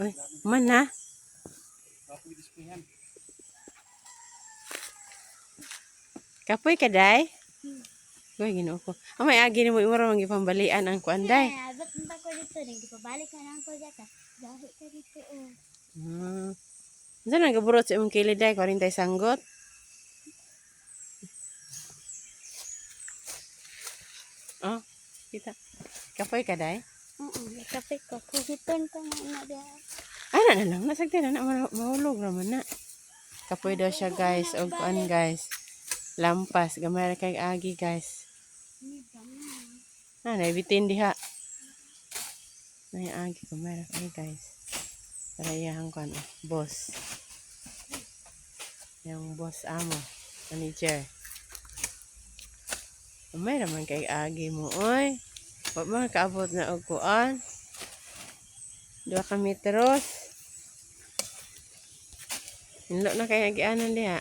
Uy, mana? Kapoy ka, day? Uy, ginoo ko. Amay agi ni mo imura mang ipambalian ang kuanday. Ba't punta ko dito? Nagpabalik ka na ako dyan. Gahi ka dito, oh. Saan nagaburot sa imong kilid, day? Kuwarin tayo sanggot? Oh, kita. Kapoy ka, day? Nagkape ko. Kuhiton ka na dyan. Ana na lang, nasagdi na mahulog naman na. Kapoy daw siya, guys. O kuan, guys. Lampas. Gamay kay agi, guys. Naibitin diha. Agi, gamay kay, guys. Para iyahang kuan, boss. Yung boss amo. Manager. Gamay naman kay agi mo, oy. Wag mga kaabot na og kuan. 2 ka metros. Hinlo na kay agianan diha.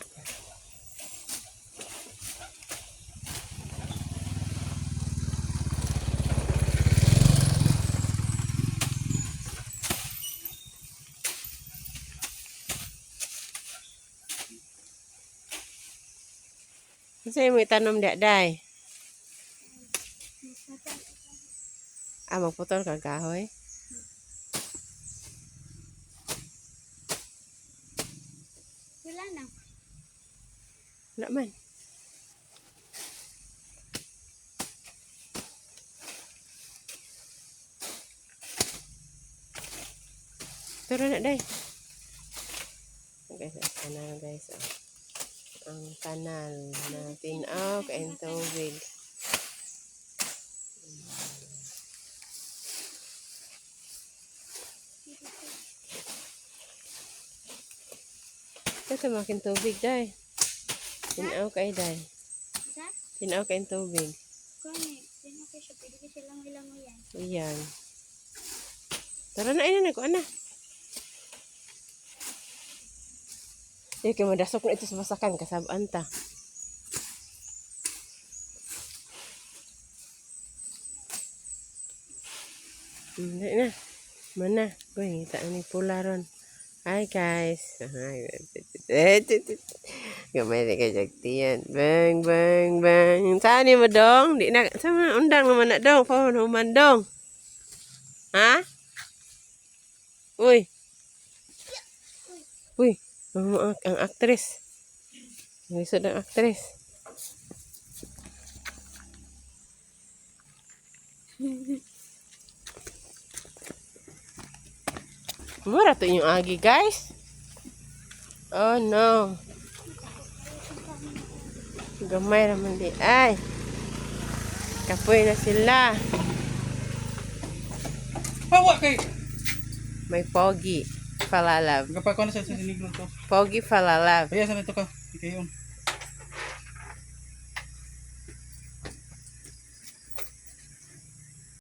Kasi mo itanom diha, day. Magputol ka kahoy. Wala na. Wala man. Turo na, day. Guys, kanal, guys. Ang kanal na tinaw kain tubig. Ito makin tubig, day. Tinaw kay, day. Tinaw kain tubig. Kone, sino ko siya? Pwede ko siya lang mo yan. Ayan. Tara na, ayun na ko, ana. Kaya madasok na ito sa masakan, kasabaan ta. Hindi na. Mana? Uy, ngita ni pula ron. Hi, guys. Gamay na kayo jagtiyan. Bang, bang, bang. Saan ni mo, dong? Di na, sama undang naman na, dong. Pahon, human, dong. Ha? Uy. Uy. Ang aktres. Ngisod ang aktres. Mura to yung agi, guys. Oh, no. Gamay naman di. Ay. Kapoy na sila. Hawa kay. May pogi. Falalab. Kapag ko na sa siniglo to. Pogi falalab. Kaya sa nito ka. Ikayon.